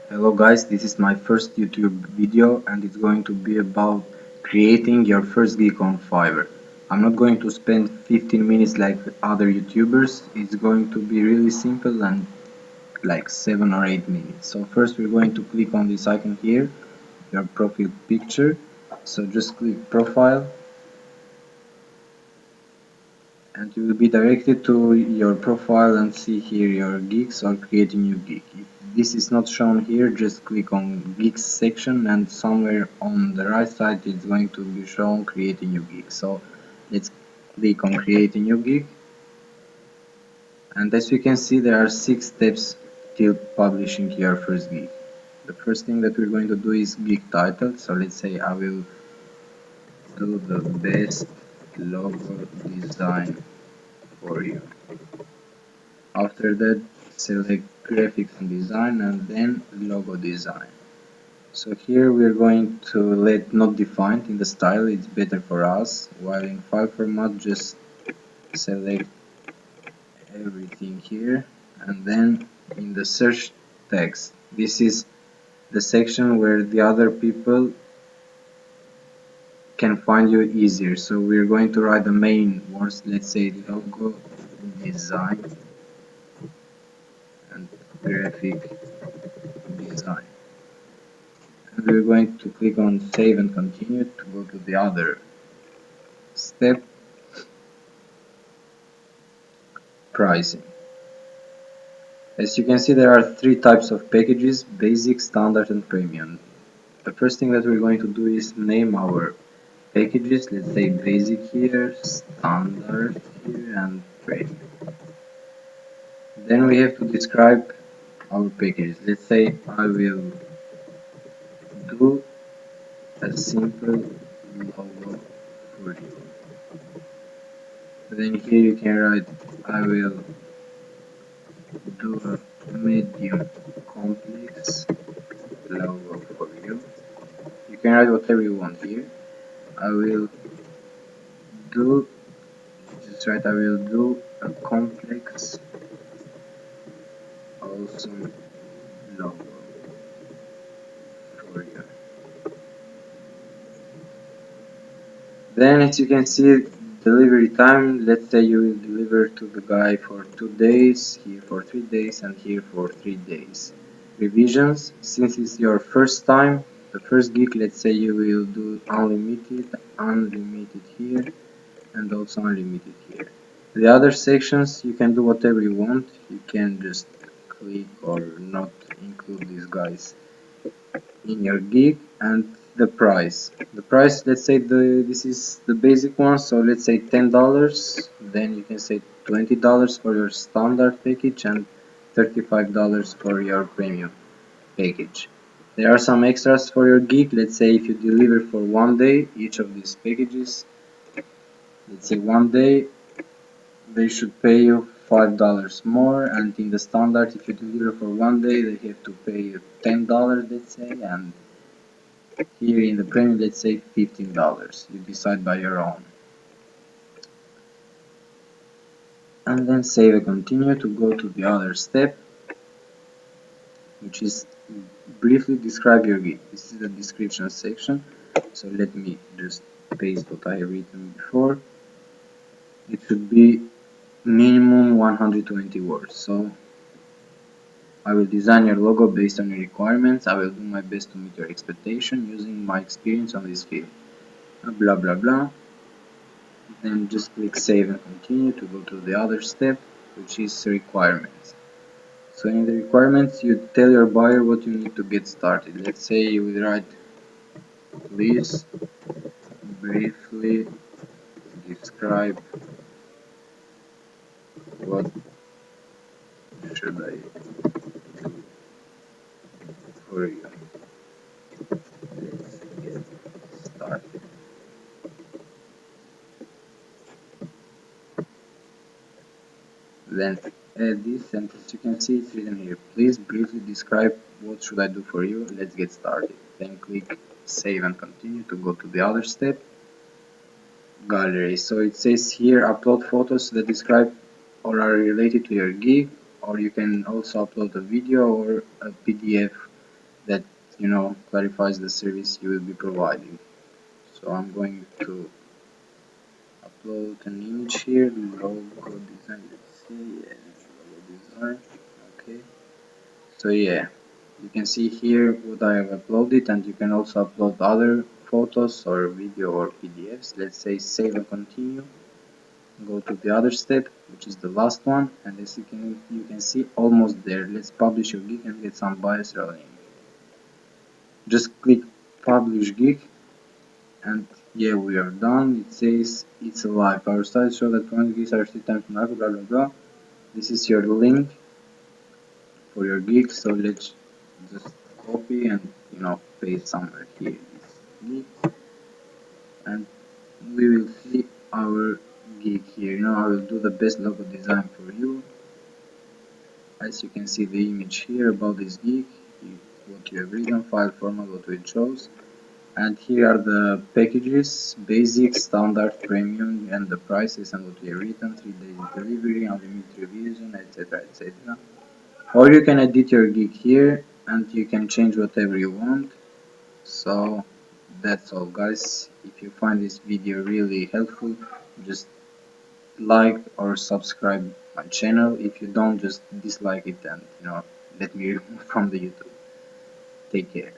Hello guys, this is my first YouTube video and it's going to be about creating your first gig on Fiverr. I'm not going to spend 15 minutes like other YouTubers, it's going to be really simple and like 7 or 8 minutes. So first we're going to click on this icon here, your profile picture. So just click profile and you will be directed to your profile and see here your gigs or create a new gig. If this is not shown here, just click on gigs section and somewhere on the right side it's going to be shown create a new gig. So let's click on create a new gig, and as you can see there are 6 steps till publishing your first gig. The first thing that we're going to do is gig title. So let's say I will do the best logo design for you. After that, select graphics and design and then logo design. So here we're going to let not defined in the style, it's better for us, while in file format just select everything here and then in the search text. This is the section where the other people can find you easier. So we're going to write the main words, let's say logo design and graphic design. And we're going to click on save and continue to go to the other step, pricing. As you can see there are 3 types of packages: basic, standard and premium. The first thing that we're going to do is name our packages. Let's say basic here, standard here and premium. Then we have to describe our packages. Let's say I will do a simple logo for you. Then here you can write I will do a medium complex logo for you. You can write whatever you want here. I will do, just write I will do a complex awesome logo for you. Then as you can see, delivery time, let's say you will deliver to the guy for 2 days, here for 3 days and here for 3 days. Revisions, since it's your first time, the first gig, let's say you will do unlimited here and also unlimited here. The other sections you can do whatever you want, you can just click or not include these guys in your gig. And the price, let's say this is the basic one, so let's say $10, then you can say $20 for your standard package and $35 for your premium package. There are some extras for your gig. Let's say if you deliver for 1 day, each of these packages, let's say 1 day, they should pay you $5 more, and in the standard if you deliver for 1 day they have to pay you $10, let's say, and here in the premium let's say $15. You decide by your own. And then save and continue to go to the other step, which is briefly describe your gig. This is the description section, so let me just paste what I have written before. It should be minimum 120 words. So I will design your logo based on your requirements. I will do my best to meet your expectation using my experience on this field. Blah blah blah. Then just click save and continue to go to the other step, which is requirements. So in the requirements you tell your buyer what you need to get started. Let's say you will write, please briefly describe what should I do for you. Let's get started. Then add this, and as you can see it's written here, please briefly describe what should I do for you. Let's get started. Then click save and continue to go to the other step, gallery. So it says here upload photos that describe or are related to your gig, or you can also upload a video or a PDF that, you know, clarifies the service you will be providing. So I'm going to upload an image here, logo design, let's see, yeah, logo design, okay. So yeah, you can see here what I have uploaded, and you can also upload other photos or video or PDFs. Let's say save and continue. Go to the other step, which is the last one, and as you can see almost there. Let's publish your gig and get some bias rolling. Just click publish gig, and yeah, we are done. It says it's alive. Our studies show that current gigs are still time to market, blah blah blah. This is your link for your gig, so let's just copy and, you know, paste somewhere here this gig, and we will see our gig here. You know, I will do the best logo design for you. As you can see the image here about this gig, what you have written, file format, what we chose. And here are the packages: basic, standard, premium, and the prices and what we have written: 3 days delivery, unlimited revision, etc, etc. Or you can edit your gig here and you can change whatever you want. So that's all, guys. If you find this video really helpful, just like or subscribe my channel. If you don't, just dislike it and, you know, let me remove from the YouTube. Take care.